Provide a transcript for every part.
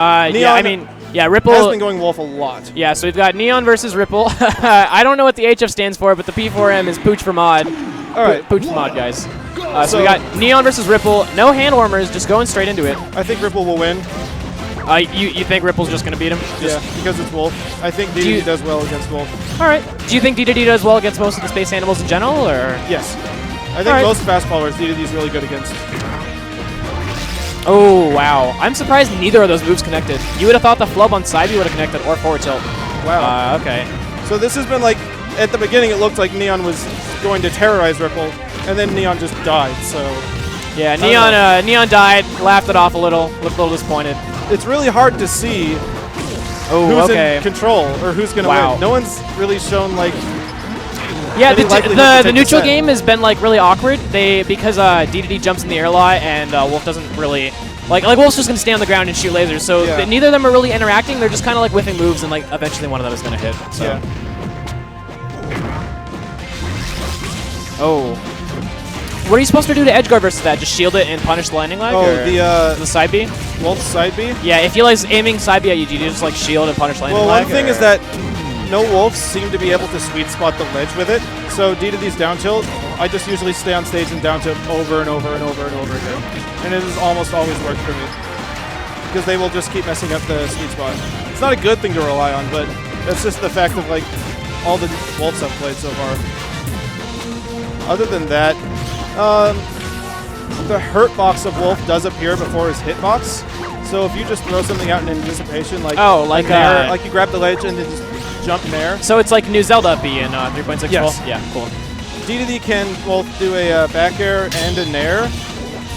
Yeah, I mean, yeah, Ripple has been going Wolf a lot. Yeah, so we've got Neon versus Ripple. I don't know what the HF stands for, but the P4M is Pooch for Mod. All right. Pooch for Mod, guys. So we got Neon versus Ripple. No hand warmers, just going straight into it. I think Ripple will win. You think Ripple's just going to beat him? Yeah, because it's Wolf. I think DDD does well against Wolf. All right. Do you think DDD does well against most of the space animals in general, or? Yes. I think most fast followers DDD is really good against. Oh, wow. I'm surprised neither of those moves connected. You would have thought the flub on side B would have connected, or forward tilt. Wow. Okay. So this has been like, at the beginning it looked like Neon was going to terrorize Ripple, and then Neon just died, so. Yeah, Neon died, laughed it off a little, looked a little disappointed. It's really hard to see who's in control, or who's going to win. No one's really shown like. Yeah, the neutral game has been like really awkward. Because DDD jumps in the air a lot and Wolf doesn't really like Wolf's just gonna stay on the ground and shoot lasers. So neither of them are really interacting. They're just kind of like whiffing moves, and like eventually one of them is gonna hit. So. Yeah. Oh. What are you supposed to do to edgeguard versus that? Just shield it and punish the landing leg? Oh, the side B? Wolf's side B? Yeah, if he likes aiming side B at you, do you just like shield and punish landing leg? Well, one thing is that no Wolves seem to be able to sweet spot the ledge with it. So DDD's down tilt, I just usually stay on stage and down tilt over and over and over and over again. And it has almost always worked for me. Because they will just keep messing up the sweet spot. It's not a good thing to rely on, but that's just the fact of like all the Wolves I've played so far. Other than that, the hurt box of Wolf does appear before his hitbox. So if you just throw something out in anticipation, like like you grab the ledge and then just jump in air. So it's like New Zelda B in 3.6. Yes. Yeah, cool. DDD can both do a back air and a nair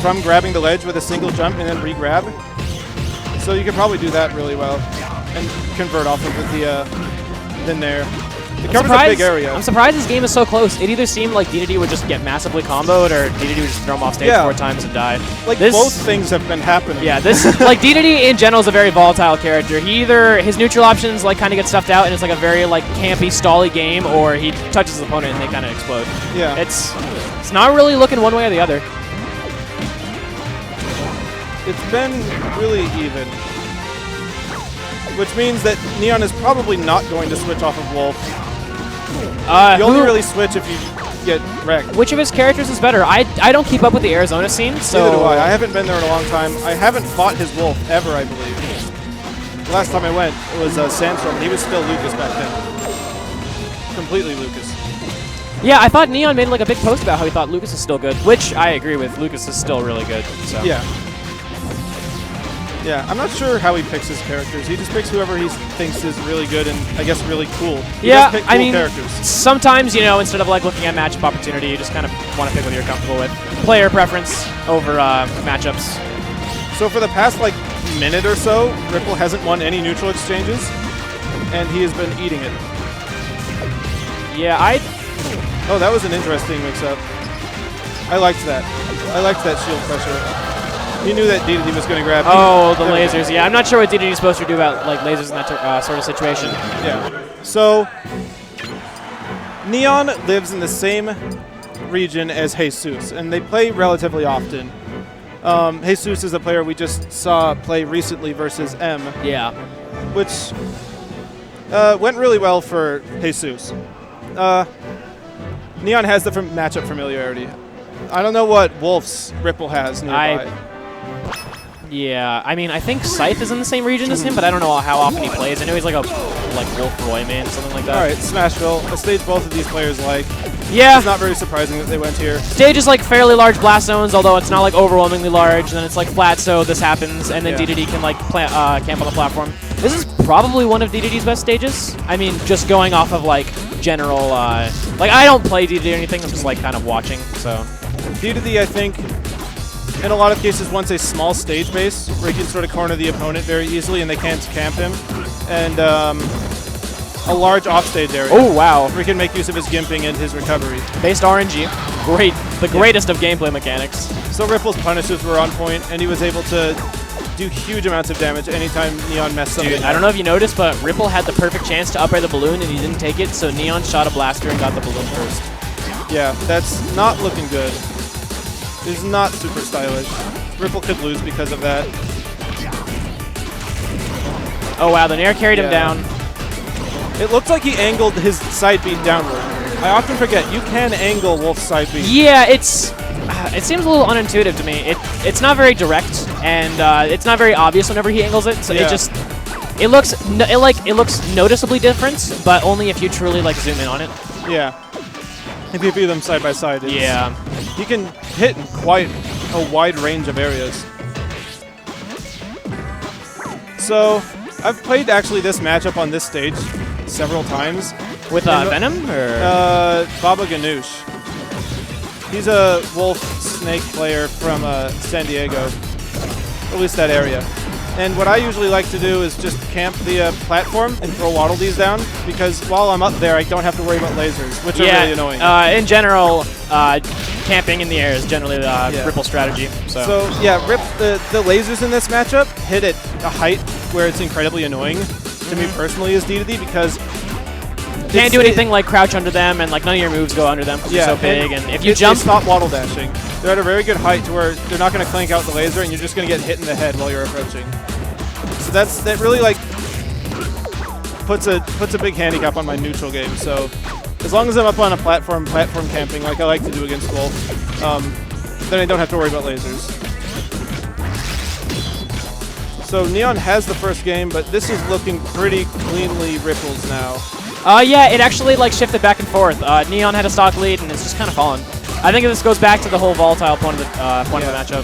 from grabbing the ledge with a single jump and then re-grab. So you can probably do that really well and convert off of the nair. It covers a big area. I'm surprised this game is so close. It either seemed like DDD would just get massively comboed, or DDD would just throw him off stage 4 times and die. Like both things have been happening. Yeah, this like DDD in general is a very volatile character. He either his neutral options like kind of get stuffed out and it's like a very like campy, stally game, or he touches his opponent and they kind of explode. Yeah, it's not really looking one way or the other. It's been really even, which means that Neon is probably not going to switch off of Wolf. You only really switch if you get wrecked. Which of his characters is better? I don't keep up with the Arizona scene, so... Neither do I. I haven't been there in a long time. I haven't fought his Wolf ever, I believe. The last time I went, it was Sandstorm. He was still Lucas back then. Completely Lucas. Yeah, I thought Neon made like a big post about how he thought Lucas is still good, which I agree with. Lucas is still really good. So. Yeah. Yeah, I'm not sure how he picks his characters. He just picks whoever he thinks is really good and, I guess, really cool. He does pick cool characters. Sometimes, you know, instead of like looking at matchup opportunity, you just kind of want to pick what you're comfortable with. Player preference over matchups. So for the past, like, minute or so, Ripple hasn't won any neutral exchanges, and he has been eating it. Yeah, Oh, that was an interesting mix-up. I liked that. I liked that shield pressure. He knew that DDD was going to grab. Oh, the lasers. Yeah, I'm not sure what DDD is supposed to do about like lasers in that sort of situation. Yeah. So Neon lives in the same region as Jesus, and they play relatively often. Jesus is a player we just saw play recently versus M. Yeah. Which went really well for Jesus. Neon has the matchup familiarity. I don't know what Wolf's Ripple has nearby. Yeah, I mean, I think Scythe is in the same region as him, but I don't know how often he plays. I know he's like a Wolf Roy man, something like that. All right, Smashville, a stage both of these players like. Yeah. It's not very surprising that they went here. Stage is like fairly large blast zones, although it's not like overwhelmingly large. And then it's like flat, so this happens, and then DDD can like camp on the platform. This is probably one of DDD's best stages. I mean, just going off of like general, like I don't play DDD or anything. I'm just like kind of watching. So DDD, I think, in a lot of cases, wants a small stage base where he can sort of corner the opponent very easily, and they can't camp him, and a large offstage area. Oh wow! Where he can make use of his gimping and his recovery. Based RNG, great, the greatest of gameplay mechanics. So Ripple's punishes were on point, and he was able to do huge amounts of damage anytime Neon messed something up. I don't know if you noticed, but Ripple had the perfect chance to up air the balloon, and he didn't take it, so Neon shot a blaster and got the balloon first. Yeah, that's not looking good. It's not super stylish. Ripple could lose because of that. Oh, wow, the Nair carried him down. It looked like he angled his side beat downward. I often forget, you can angle Wolf's side beat. Yeah, it seems a little unintuitive to me. It's not very direct, and it's not very obvious whenever he angles it, so it looks noticeably different, but only if you truly like zoom in on it. Yeah. If you view them side by side, yeah. He can hit in quite a wide range of areas. So, I've played actually this matchup on this stage several times. With Venom? Or? Baba Ganoush. He's a Wolf Snake player from San Diego. At least that area. And what I usually like to do is just camp the platform and throw Waddle Dees down, because while I'm up there, I don't have to worry about lasers, which are really annoying. In general, camping in the air is generally the Ripple strategy. So yeah, the lasers in this matchup hit at a height where it's incredibly annoying to me personally as DDD, because can't do anything like crouch under them, and like none of your moves go under them because you're so big. And if you jump, stop waddle dashing. They're at a very good height to where they're not going to clank out the laser, and you're just going to get hit in the head while you're approaching. So that really like puts a big handicap on my neutral game. So as long as I'm up on a platform camping like I like to do against Wolf, then I don't have to worry about lasers. So Neon has the first game, but this is looking pretty cleanly Ripples now. Yeah, it actually like shifted back and forth. Neon had a stock lead, and it's just kind of fallen. I think this goes back to the whole volatile point of the matchup.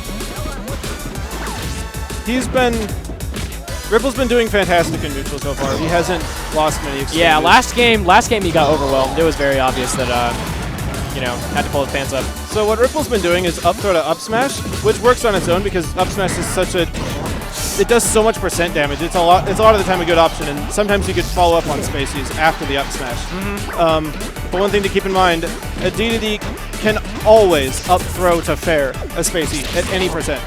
Ripple's been doing fantastic in neutral so far. He hasn't lost many exchanges. Yeah, last game he got overwhelmed. It was very obvious that had to pull his pants up. So what Ripple's been doing is up throw to up smash, which works on its own because up smash is it does so much percent damage. It's a lot of the time a good option, and sometimes you could follow up on spacies after the up smash. But one thing to keep in mind, a DDD can always up throw to fair a spacey at any percent.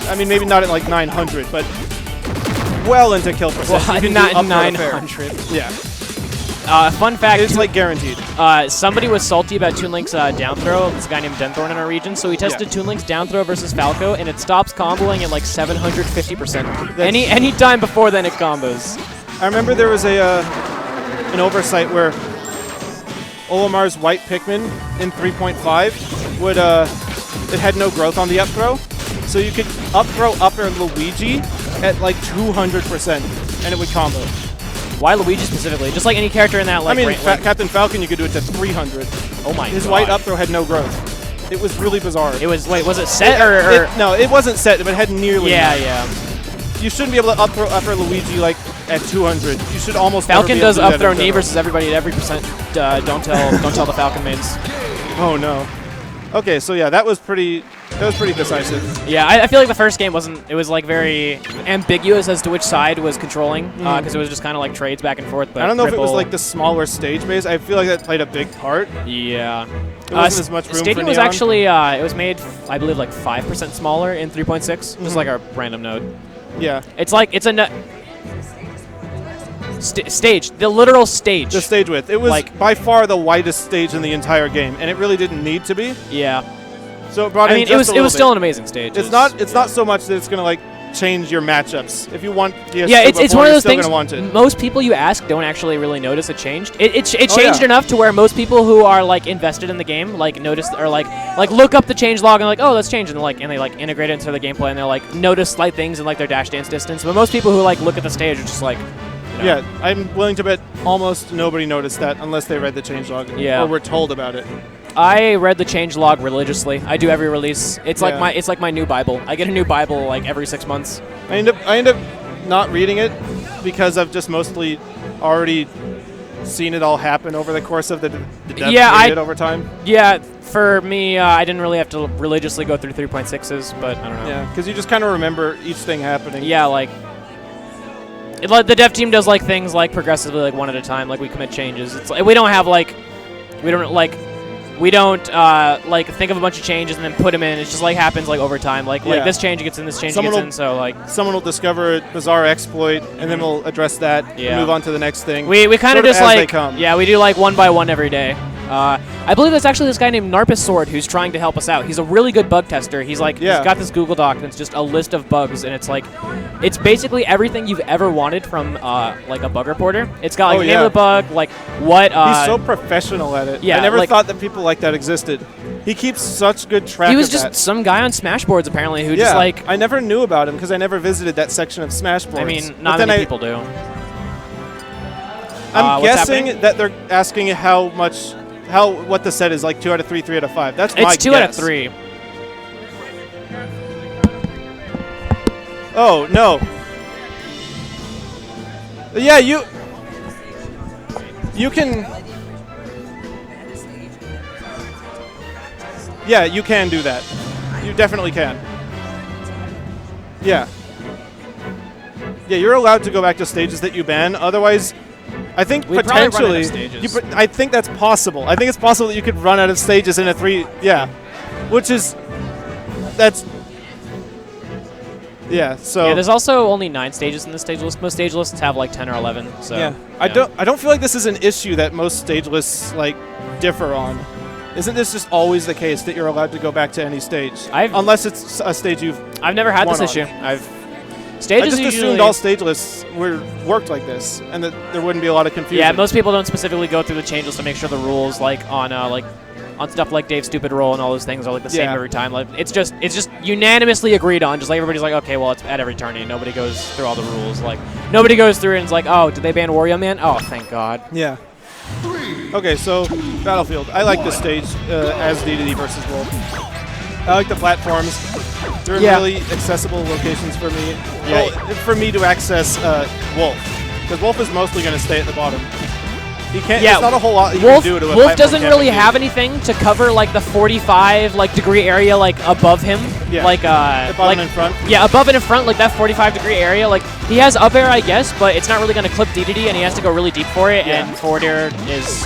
I mean, maybe not at like 900, but well into kill percent. Well, you can not do up throw to 900. fair. Yeah. Fun fact. It's like guaranteed. Somebody was salty about Toon Link's down throw. There's a guy named Denthorn in our region, so he tested Toon Link's down throw versus Falco, and it stops comboing at like 750%. Any time before then, it combos. I remember there was an oversight where Olimar's white Pikmin in 3.5 would it had no growth on the up throw, so you could up throw upper Luigi at like 200%, and it would combo. Why Luigi specifically? Just like any character in that, like, I mean, Captain Falcon, you could do it to 300. Oh my god. His white up throw had no growth. It was really bizarre. It was, wait, was it set or? No, it wasn't set, but it had nearly. Yeah. You shouldn't be able to up throw upper Luigi like at 200. You should almost. Falcon does up throw knee versus everybody at every percent. Don't tell the Falcon mains. Oh no. Okay, so yeah, that was pretty decisive. Yeah, I feel like the first game wasn't. It was like very ambiguous as to which side was controlling, because it was just kind of like trades back and forth. But I don't know if it was like the smaller stage base. I feel like that played a big part. Yeah. There wasn't as much room Stadium for Neon. was actually it was made, I believe, like 5% smaller in 3.6. Just like a random node. Yeah. It's like it's a stage, the literal stage. The stage width. It was like by far the widest stage in the entire game, and it really didn't need to be. Yeah. So it brought in it was still an amazing stage. It's not so much that it's gonna like change your matchups. If you want DS2 it's one of those still things. Gonna want it. Most people you ask don't actually really notice it changed. It changed enough to where most people who are like invested in the game like notice or like look up the change log and like, oh, that's changed, and they like integrate it into the gameplay, and they're like notice slight things in like their dash dance distance. But most people who like look at the stage are just like. Yeah, I'm willing to bet almost nobody noticed that unless they read the changelog or were told about it. I read the changelog religiously. I do every release. It's like my new Bible. I get a new Bible like every 6 months. I end up not reading it because I've just mostly already seen it all happen over the course of the dev period over time. Yeah, for me, I didn't really have to religiously go through 3.6s, but I don't know. Yeah, because you just kind of remember each thing happening. Yeah, like. The dev team does like things like progressively, like one at a time. Like we commit changes. It's like we don't think of a bunch of changes and then put them in. It just like happens like over time. Like this change gets in, this change gets in. So like someone will discover a bizarre exploit and then we'll address that. And move on to the next thing. We kind of just like we do like one by one every day. I believe that's actually this guy named Narpus Sword who's trying to help us out. He's a really good bug tester. He's like, he's got this Google Doc that's just a list of bugs, and it's like, it's basically everything you've ever wanted from like a bug reporter. It's got like the name of the bug, like what. He's so professional at it. Yeah, I never thought that people like that existed. He keeps such good track of that. He was just some guy on Smashboards apparently who just like. I never knew about him because I never visited that section of Smashboards. I mean, not many people do. I'm guessing that they're asking what the set is, like 2 out of 3, 3 out of 5. That's my guess. It's 2 out of 3. Oh, no. Yeah, you can... Yeah, you can do that. You definitely can. Yeah. Yeah, you're allowed to go back to stages that you ban. Otherwise, I think potentially... I think that's possible. I think it's possible that you could run out of stages in a 3... Yeah. Which is... That's... Yeah, so... Yeah, there's also only 9 stages in the stage list. Most stage lists have like 10 or 11, so... Yeah. I don't feel like this is an issue that most stage lists, like, differ on. Isn't this just always the case that you're allowed to go back to any stage? Unless it's a stage I've never had this issue. I just assumed all stage lists worked like this, and that there wouldn't be a lot of confusion. Yeah, most people don't specifically go through the change list to make sure the rules, like on stuff like Dave's stupid roll and all those things, are like the same every time. Like it's just unanimously agreed on. Just like everybody's like, okay, well, it's at every tourney. Nobody goes through all the rules. Like nobody goes through and it's like, oh, did they ban Wario Man? Oh, thank God. Yeah. Okay, so Battlefield. I like this stage as DDD versus Wolf. I like the platforms. They're in really accessible locations for me. Yeah. Well, for me to access Wolf, because Wolf is mostly going to stay at the bottom. He can't. Yeah, there's not a whole lot you can do to a Wolf doesn't really have anything to cover like the 45 degree area like above him. Yeah. Like above and in front. Yeah, above and in front, like that 45-degree area. Like he has up air, I guess, but it's not really going to clip DDD, and he has to go really deep for it. Yeah. And forward air is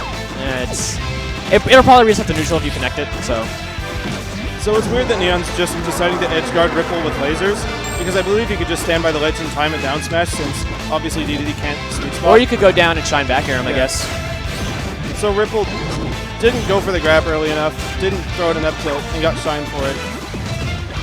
it'll probably reset to neutral if you connect it. So it's weird that Neon's just deciding to edge guard Ripple with lasers, because I believe he could just stand by the ledge and time it down smash, since obviously DDD can't sweet spot. Or you could go down and shine back air him, I guess. So Ripple didn't go for the grab early enough, didn't throw it an up tilt, and got shined for it.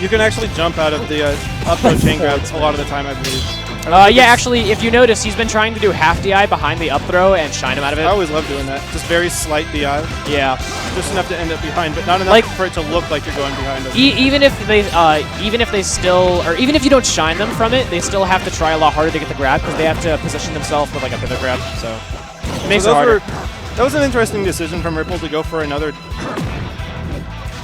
You can actually jump out of the up throw chain grab a lot of the time, I believe. Yeah, actually, if you notice, he's been trying to do half DI behind the up throw and shine him out of it. I always love doing that. Just very slight DI. Yeah. Just enough to end up behind, but not enough for it to look like you're going behind them. Even if you don't shine them from it, they still have to try a lot harder to get the grab because they have to position themselves with like a pivot grab. So it makes it harder. That was an interesting decision from Ripple to go for another.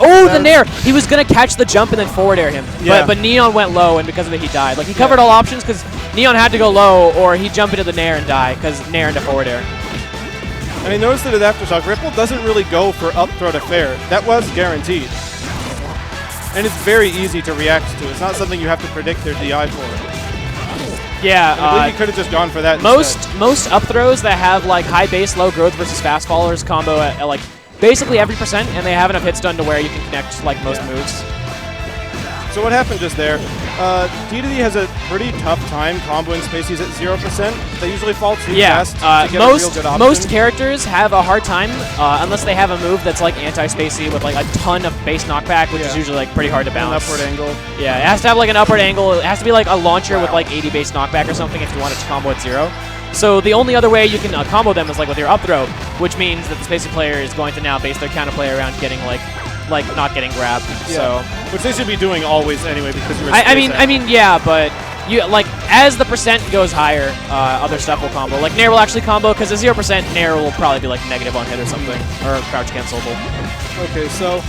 Oh, the nair! He was going to catch the jump and then forward air him. Yeah. But Neon went low, and because of it, he died. Like, he covered all options because Neon had to go low, or he'd jump into the nair and die, because nair into forward air. And I noticed that at Aftershock, Ripple doesn't really go for up throw to fair. That was guaranteed. And it's very easy to react to. It's not something you have to predict their DI for. Yeah, I believe he could have just gone for that Most up throws that have, like, high base, low growth versus fast followers combo at like, basically every percent, and they have enough hits done to where you can connect like most moves. So what happened just there? DDD has a pretty tough time comboing spacies at 0%. They usually fall too fast to get a real good option. Most characters have a hard time unless they have a move that's like anti-spacey with like a ton of base knockback, which is usually like pretty hard to balance. An upward angle. Yeah, it has to have like an upward angle. It has to be like a launcher with like 80 base knockback or something if you want it to combo at 0. So the only other way you can combo them is like with your up throw, which means that the spacey player is going to now base their counterplay around getting like not getting grabbed. Yeah. So which they should be doing always anyway because you're I mean yeah, but you like as the percent goes higher, other stuff will combo. Like nair will actually combo because the 0% nair will probably be like negative on hit or something or crouch cancelable. Okay, so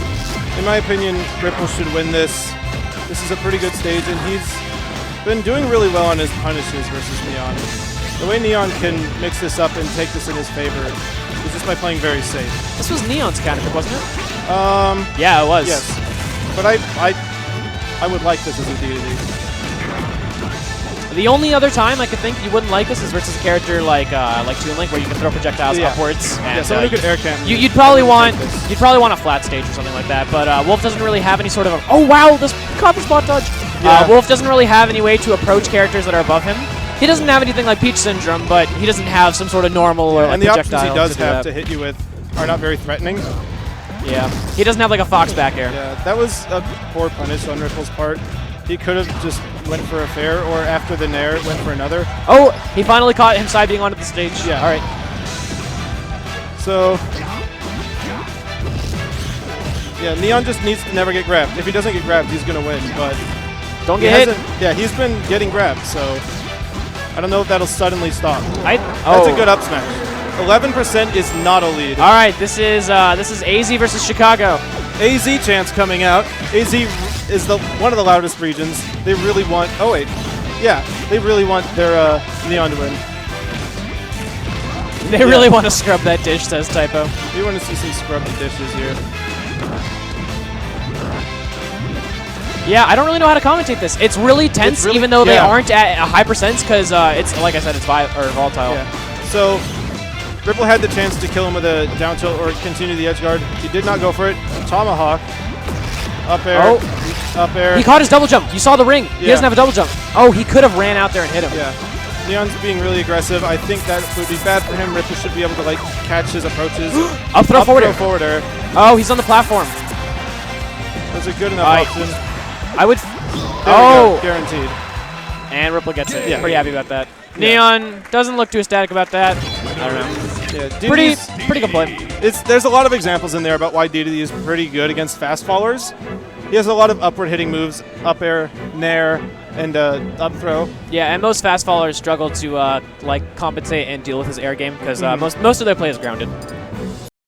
in my opinion, Ripple should win this. This is a pretty good stage, and he's been doing really well on his punishes versus Neon. The way Neon can mix this up and take this in his favor is just by playing very safe. This was Neon's counter, wasn't it? Yeah, it was. Yes, but I would like this as a DDD. The only other time I could think you wouldn't like this is versus a character like Toon Link, where you can throw projectiles upwards. And, someone who could air cannon. You'd probably want a flat stage or something like that. But Wolf doesn't really have any sort of oh wow, this caught the spot dodge. Yeah. Wolf doesn't really have any way to approach characters that are above him. He doesn't have anything like Peach Syndrome, but he doesn't have some sort of normal or like and the projectile options he does to have to hit you with are not very threatening. Yeah. He doesn't have like a fox back air. Yeah, that was a poor punish on Ripple's part. He could have just went for a fair, or after the nair, went for another. Oh, he finally caught him side being onto the stage. Yeah. All right. So, yeah, Neon just needs to never get grabbed. If he doesn't get grabbed, he's going to win, but don't get hit. Yeah, he's been getting grabbed, so I don't know if that'll suddenly stop. That's a good up smash. 11% is not a lead. All right, this is AZ versus Chicago. AZ chants coming out. AZ is one of the loudest regions. They really want. Oh wait, yeah, they really want their Neon to win. They really want to scrub that dish, says Typo. We want to see some scrubbed dishes here. Yeah, I don't really know how to commentate this. It's really tense, even though they aren't at a high percent, because it's like I said, it's volatile. Yeah. So Ripple had the chance to kill him with a down tilt or continue the edge guard. He did not go for it. Tomahawk. Up air. Up air. He caught his double jump. You saw the ring. He doesn't have a double jump. Oh, he could have ran out there and hit him. Yeah. Neon's being really aggressive. I think that would be bad for him. Ripple should be able to like catch his approaches. Up throw forward air. Forward air. Oh, he's on the platform. That's a good enough option. I would. There we go. Guaranteed. And Ripple gets it. Yeah. Pretty happy about that. Neon doesn't look too ecstatic about that. I don't know. Yeah, pretty good play. There's a lot of examples in there about why DDD is pretty good against fast followers. He has a lot of upward hitting moves, up air, nair, and up throw. Yeah, and most fast followers struggle to like compensate and deal with his air game because most of their play is grounded.